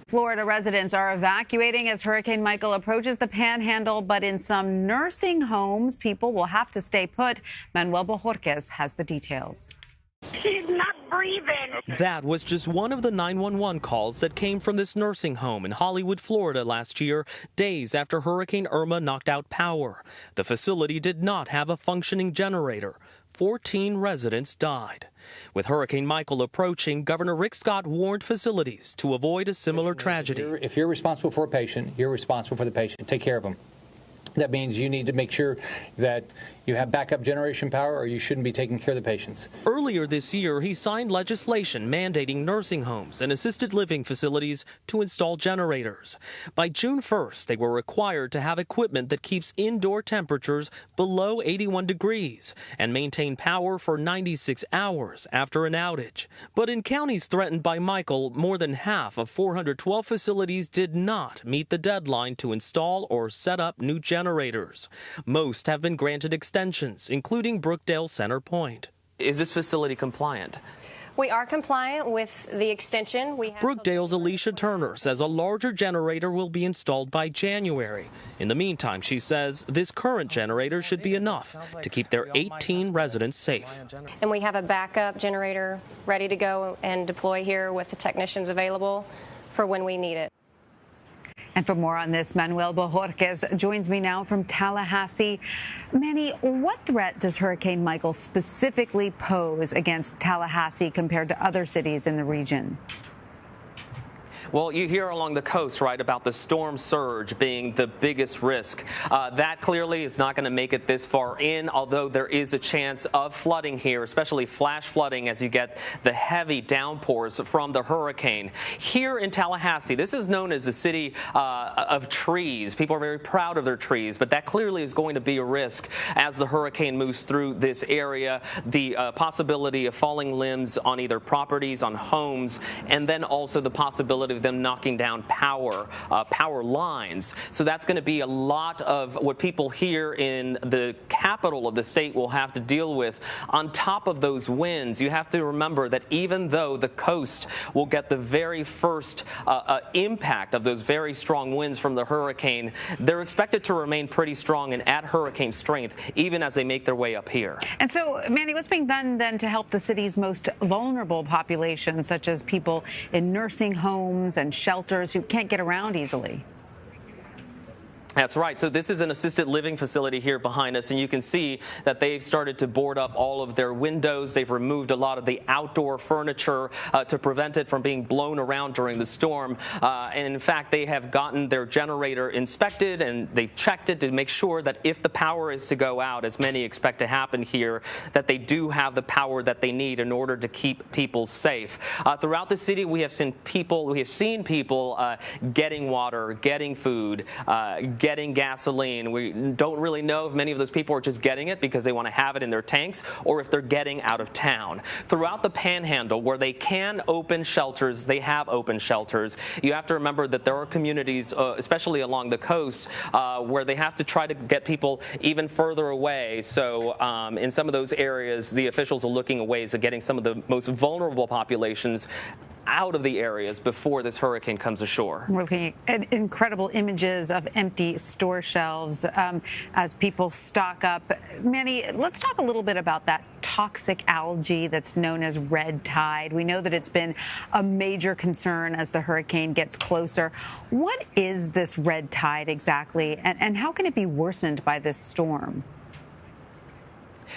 Florida residents are evacuating as Hurricane Michael approaches the Panhandle, but in some nursing homes, people will have to stay put. Manuel Bojorquez has the details. She's not breathing. That was just one of the 911 calls that came from this nursing home in Hollywood, Florida last year, days after Hurricane Irma knocked out power. The facility did not have a functioning generator. 14 residents died. With Hurricane Michael approaching, Governor Rick Scott warned facilities to avoid a similar tragedy. If you're responsible for a patient, you're responsible for the patient. Take care of them. That means you need to make sure that you have backup generation power, or you shouldn't be taking care of the patients. Earlier this year, he signed legislation mandating nursing homes and assisted living facilities to install generators. By June 1st, they were required to have equipment that keeps indoor temperatures below 81 degrees and maintain power for 96 hours after an outage. But in counties threatened by Michael, more than half of 412 facilities did not meet the deadline to install or set up new generators. Most have been granted extensions, including Brookdale Center Point. Is this facility compliant? We are compliant with the extension. Brookdale's Alicia Turner says a larger generator will be installed by January. In the meantime, she says this current generator should be enough to keep their 18 residents safe. And we have a backup generator ready to go and deploy here with the technicians available for when we need it. And for more on this, Manuel Bojorquez joins me now from Tallahassee. Manny, what threat does Hurricane Michael specifically pose against Tallahassee compared to other cities in the region? Well, you hear along the coast, right, about the storm surge being the biggest risk. That clearly is not going to make it this far in, although there is a chance of flooding here, especially flash flooding as you get the heavy downpours from the hurricane. Here in Tallahassee, this is known as a city of trees. People are very proud of their trees, but that clearly is going to be a risk as the hurricane moves through this area. The possibility of falling limbs on either properties, on homes, and then also the possibility of them knocking down power lines. So that's going to be a lot of what people here in the capital of the state will have to deal with. On top of those winds, you have to remember that even though the coast will get the very first impact of those very strong winds from the hurricane, they're expected to remain pretty strong and at hurricane strength even as they make their way up here. And so, Manny, what's being done then to help the city's most vulnerable population, such as people in nursing homes and shelters who can't get around easily? That's right. So this is an assisted living facility here behind us, and you can see that they've started to board up all of their windows. They've removed a lot of the outdoor furniture to prevent it from being blown around during the storm. And in fact, they have gotten their generator inspected, and they've checked it to make sure that if the power is to go out, as many expect to happen here, that they do have the power that they need in order to keep people safe. Throughout the city, we have seen people getting water, getting food, getting gasoline. We don't really know if many of those people are just getting it because they want to have it in their tanks or if they're getting out of town. Throughout the Panhandle, where they can open shelters, they have open shelters. You have to remember that there are communities, especially along the coast, where they have to try to get people even further away. So in some of those areas, the officials are looking at ways of getting some of the most vulnerable populations out of the areas before this hurricane comes ashore. We're looking at incredible images of empty store shelves as people stock up. Manny, let's talk a little bit about that toxic algae that's known as red tide. We know that it's been a major concern as the hurricane gets closer. What is this red tide exactly, and how can it be worsened by this storm?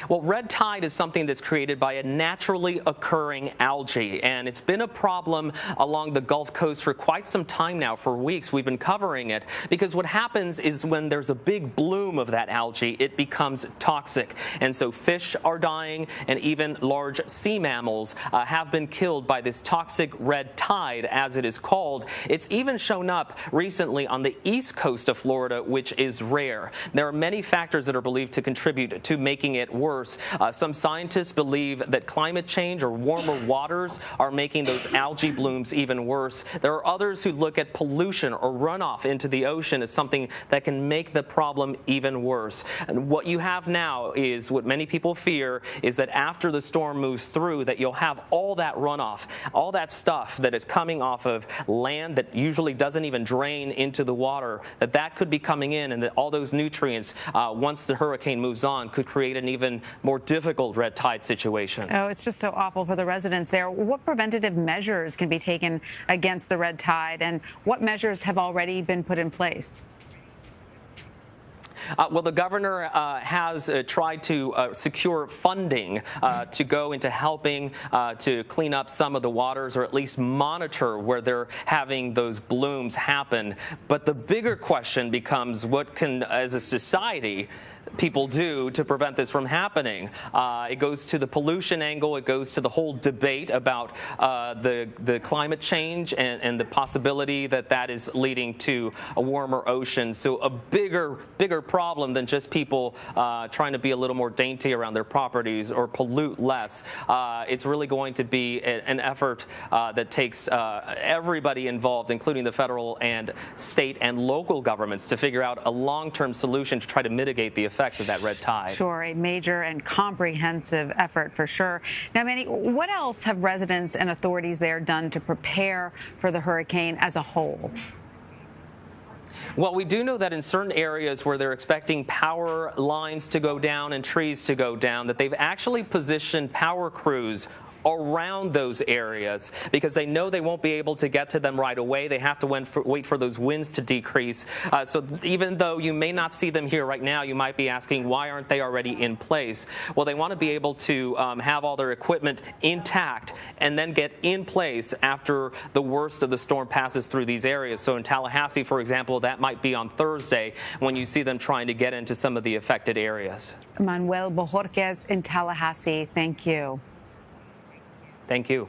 Well, red tide is something that's created by a naturally occurring algae, and it's been a problem along the Gulf Coast for quite some time now. For weeks, we've been covering it because what happens is when there's a big bloom of that algae, it becomes toxic. And so fish are dying, and even large sea mammals have been killed by this toxic red tide, as it is called. It's even shown up recently on the east coast of Florida, which is rare. There are many factors that are believed to contribute to making it worse. Some scientists believe that climate change or warmer waters are making those algae blooms even worse. There are others who look at pollution or runoff into the ocean as something that can make the problem even worse. And what you have now is what many people fear is that after the storm moves through, that you'll have all that runoff, all that stuff that is coming off of land that usually doesn't even drain into the water, that could be coming in, and that all those nutrients, once the hurricane moves on, could create an even more difficult red tide situation. Oh, it's just so awful for the residents there. What preventative measures can be taken against the red tide, and what measures have already been put in place? Well, the governor has tried to secure funding to go into helping to clean up some of the waters, or at least monitor where they're having those blooms happen. But the bigger question becomes, what can, as a society, people do to prevent this from happening? It goes to the pollution angle. It goes to the whole debate about the climate change and the possibility that is leading to a warmer ocean. So a bigger problem than just people trying to be a little more dainty around their properties or pollute less. It's really going to be an effort that takes everybody involved, including the federal and state and local governments, to figure out a long-term solution to try to mitigate the effects of that red tide. Sure, a major and comprehensive effort for sure. Now, Manny, what else have residents and authorities there done to prepare for the hurricane as a whole? Well, we do know that in certain areas where they're expecting power lines to go down and trees to go down, that they've actually positioned power crews around those areas because they know they won't be able to get to them right away. They have to wait for those winds to decrease. So even though you may not see them here right now, you might be asking, why aren't they already in place? Well, they want to be able to have all their equipment intact and then get in place after the worst of the storm passes through these areas. So in Tallahassee, for example, that might be on Thursday when you see them trying to get into some of the affected areas. Manuel Bojorquez in Tallahassee, thank you. Thank you.